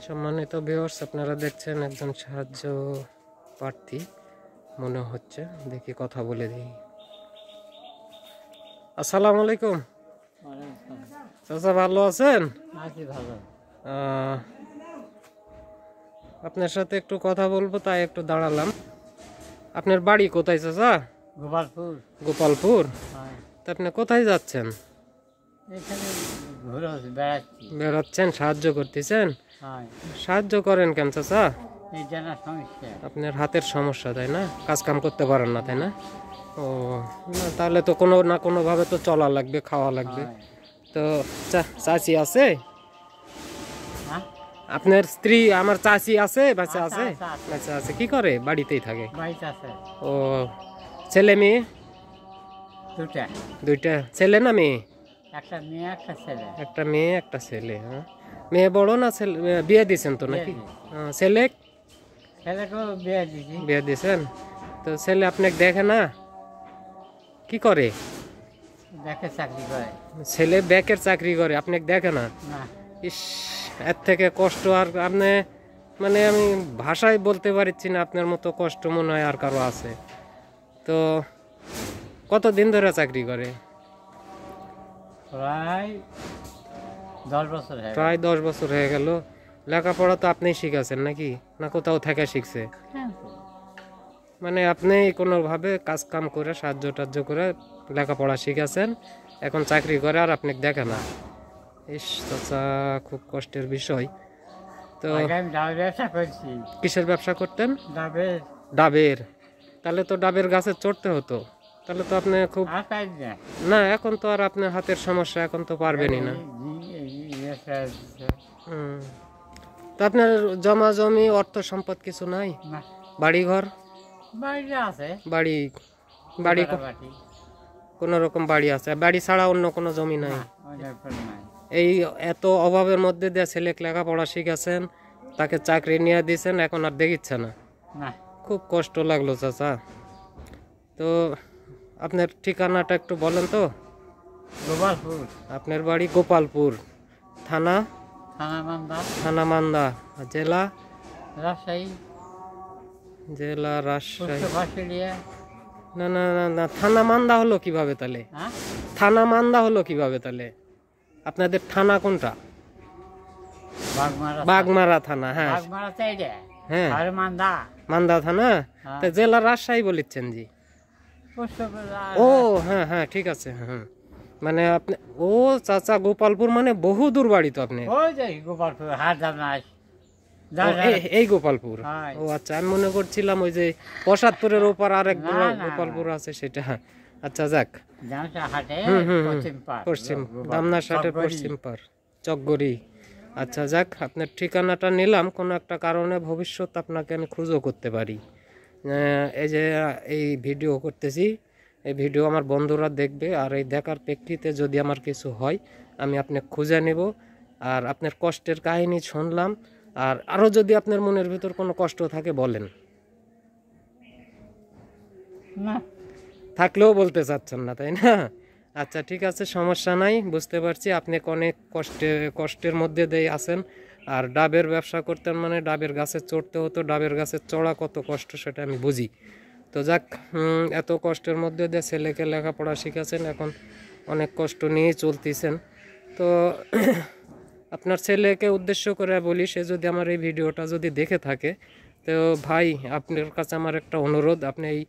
সম্মানিত ভিউয়ার্স, আপনারা দেখছেন একজন সাহায্য প্রার্থী মনে হচ্ছে। দেখি কথা বলে দিই। আসসালামু আলাইকুম চাচা, ভালো আছেন? আপনার সাথে একটু কথা বলবো, তাই একটু দাঁড়ালাম। আপনার বাড়ি কোথায় চাচা? গোপালপুর। গোপালপুর। তা আপনি কোথায় যাচ্ছেন? বেড়াচ্ছেন, সাহায্য করতেছেন? সাহায্য করেন কেন চাচা? আপনার হাতের সমস্যা, তাই না? কাজ কাম করতে পারেন না, তাই না? ও না, তাহলে তো কোনো না কোনো ভাবে তো চলা লাগবে, খাওয়া লাগবে। তো চাচি আছে? আপনার স্ত্রী আমার চাচি আছে? বাচ্চা আছে? বাচ্চা আছে। কি করে? বাড়িতেই থাকে? ও, ছেলে মেয়ে? দুইটা ছেলে না মেয়ে? একটা মেয়ে একটা ছেলে। একটা মেয়ে একটা ছেলে। হ্যাঁ, মেয়ে বড় না ছেলে? বিয়ে দিয়েছেন তো নাকি? ছেলে? ছেলেকেও বিয়ে দিয়েছি। বিয়ে দিয়েছেন? তো ছেলে আপনাকে দেখে না? কি করে? ব্যাংকের চাকরি করে। ছেলে ব্যাংকের চাকরি করে, আপনাকে দেখে না? ইস, এর থেকে কষ্ট আর আপনি মানে আমি ভাষায় বলতে পারছি না। আপনার মতো কষ্ট মনে হয় আর কারো আছে? তো কতদিন ধরে চাকরি করে? প্রায় 10 বছর। প্রায় 10 বছর হয়ে গেল। লেখাপড়া তো আপনিই শিখাছেন নাকি, না কোথাও থেকে শিখছে? মানে আপনি কোনোভাবে কাজ কাম করে সাহায্য টাহ্য করে লেখাপড়া শিখাছেন, এখন চাকরি করে আর আপনি দেখে না। ইস চাচা, খুব কষ্টের বিষয়। তো কিসের ব্যবসা করতেন? ডাবের। তাহলে তো ডাবের গাছে চড়তে হতো, তাহলে তো আপনি খুব না, এখন তো আর আপনার হাতের সমস্যা, এখন তো পারবেনই না। তো আপনার জমা জমি অর্থ সম্পদ কিছু নাই? বাড়ি ঘর? বাড়ি বাড়ি কোন রকম বাড়ি আছে? বাড়ি ছাড়া অন্য কোনো জমি নাই? এই এত অভাবের মধ্যে দিয়ে ছেলে লেখাপড়া শিখাছেন, তাকে চাকরি নিয়ে দিয়েছেন, এখন আর দেখিচ্ছে না। খুব কষ্ট লাগলো চাচা। তো আপনার ঠিকানাটা একটু বলেন তো। গোপালপুর। আপনার বাড়ি গোপালপুর, থানা? থানা মান্দা। জেলা? রাজশাহী। জেলা রাজশাহী। না না না না, থানা মান্দা হলো কিভাবে তাহলে? থানা মান্দা হলো কিভাবে তাহলে? আপনাদের থানা কোনটা? বাগমারা থানা। হ্যাঁ হ্যাঁ, মান্দা থানা। জেলা রাজশাহী বলেছেন জি? ও হ্যাঁ হ্যাঁ, ঠিক আছে। হ্যাঁ, মানে আপনি ও চাচা গোপালপুর মানে বহু দূর বাড়ি তো আপনি? এই গোপালপুর। ও আচ্ছা, আমি মনে করছিলাম ওই যে প্রসাদপুরের ওপর আরেক গোপালপুর আছে সেটা। আচ্ছা যাক, পশ্চিম দামনারহাটের পশ্চিম পার, চকগড়ি। আচ্ছা যাক, আপনার ঠিকানাটা নিলাম, কোনো একটা কারণে ভবিষ্যৎ আপনাকে আমি খুঁজো করতে পারি। এই যে এই ভিডিও করতেছি, এই ভিডিও আমার বন্ধুরা দেখবে, আর এই দেখার প্রেক্ষিতে যদি আমার কিছু হয় আমি আপনাকে খুঁজে নেব। আর আপনার কষ্টের কাহিনী শুনলাম, আর আরও যদি আপনার মনের ভিতর কোনো কষ্ট থাকে বলেন। থাকলেও বলতে চাচ্ছেন না, তাই না? আচ্ছা ঠিক আছে, সমস্যা নাই, বুঝতে পারছি আপনি অনেক কষ্টের মধ্যে দিয়ে আছেন। আর ডাবের ব্যবসা করতেন মানে ডাবের গাছে চড়তে হতো, ডাবের গাছে চড়া কত কষ্ট সেটা আমি বুঝি। তো যাক, এত কষ্টের মধ্যে দিয়ে ছেলেকে লেখাপড়া শিখাচ্ছেন, এখন অনেক কষ্ট নিয়েই চলতেছেন। তো আপনার ছেলেকে উদ্দেশ্য করে বলি, সে যদি আমার এই ভিডিওটা যদি দেখে থাকে, তো ভাই আপনার কাছে আমার একটা অনুরোধ, আপনি এই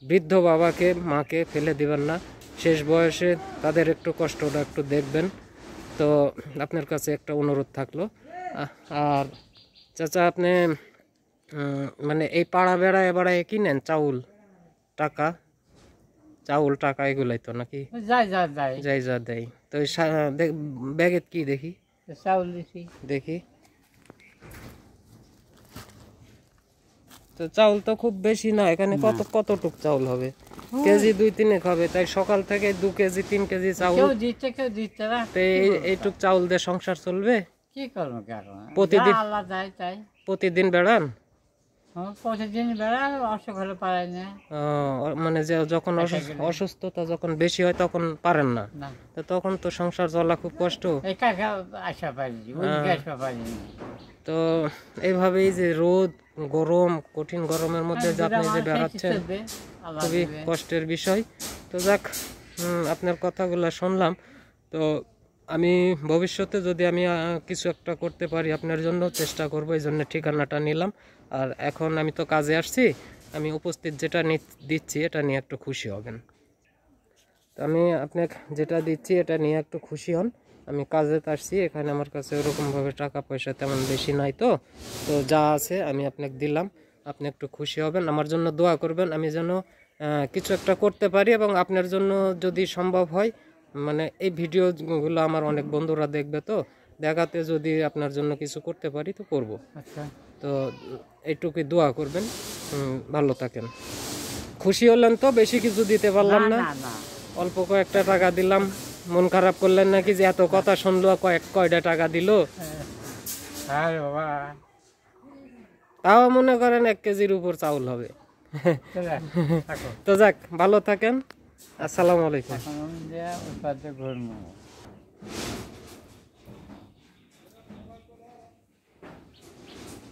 বৃদ্ধ বাবাকে মাকে ফেলে দিবেন না, শেষ বয়সে তাদের একটু কষ্টটা একটু দেখবেন। তো আপনার কাছে একটা অনুরোধ থাকলো। আর চাচা, আপনি মানে এই পাড়া বেড়ায় বেড়ায় কি নেন? চাউল টাকা এগুলাই তো নাকি? যাই যা দেয়। তো ব্যাগে কি দেখি? চাউল দেখি। তো চাউল তো খুব বেশি না এখানে, কতটুক চাউল হবে? কেজি 2-3 হবে, তাই সকাল থেকে 2 কেজি 3 কেজি চাউল। এইটুক চাউল দিয়ে সংসার চলবে? কি করবো? প্রতিদিন বেড়ান? প্রতিদিন বেড়া অসুখ হলে পারাই না। মানে যে যখন অসুস্থতা যখন বেশি হয় তখন পারেন না, না তো তখন তো সংসার চলা খুব কষ্ট। এই কাকা আসা পারিনি, ওই আসা পারিনি। তো এইভাবেই যে রোদ গরম, কঠিন গরমের মধ্যে যে আপনি যে বেড়াচ্ছেন, খুবই কষ্টের বিষয়। তো যাক, আপনার কথাগুলো শুনলাম। তো আমি ভবিষ্যতে যদি আমি কিছু একটা করতে পারি আপনার জন্য চেষ্টা করব, এই জন্য ঠিকানাটা নিলাম। আর এখন আমি তো কাজে আসছি, আমি উপস্থিত যেটা দিচ্ছি এটা নিয়ে একটু খুশি হবেন। তো আমি আপনাকে যেটা দিচ্ছি এটা নিয়ে একটু খুশি হন। আমি কাজে আসছি, এখানে আমার কাছে ওরকমভাবে টাকা পয়সা তেমন বেশি নাই, তো তো যা আছে আমি আপনাকে দিলাম। আপনি একটু খুশি হবেন, আমার জন্য দোয়া করবেন আমি যেন কিছু একটা করতে পারি, এবং আপনার জন্য যদি সম্ভব হয়, মানে এই ভিডিওগুলো আমার অনেক বন্ধুরা দেখবে, তো দেখাতে যদি আপনার জন্য কিছু করতে পারি তো করব। আচ্ছা তো এইটুকুই দোয়া করবেন। ভালো থাকেন। খুশি হলেন তো? বেশি কিছু দিতে পারলাম না, না না অল্প কয়েকটা টাকা দিলাম। মন খারাপ করলেন নাকি যে এত কথা শুনলো কয়টা টাকা দিল? হ্যাঁ বাবা তাও মনে করেন 1 কেজির উপর চাউল হবে। চলে থাকো। তো যাক, ভালো থাকেন। আসসালামু আলাইকুম। এখন আমি যে ওই পাশে ঘুরবো।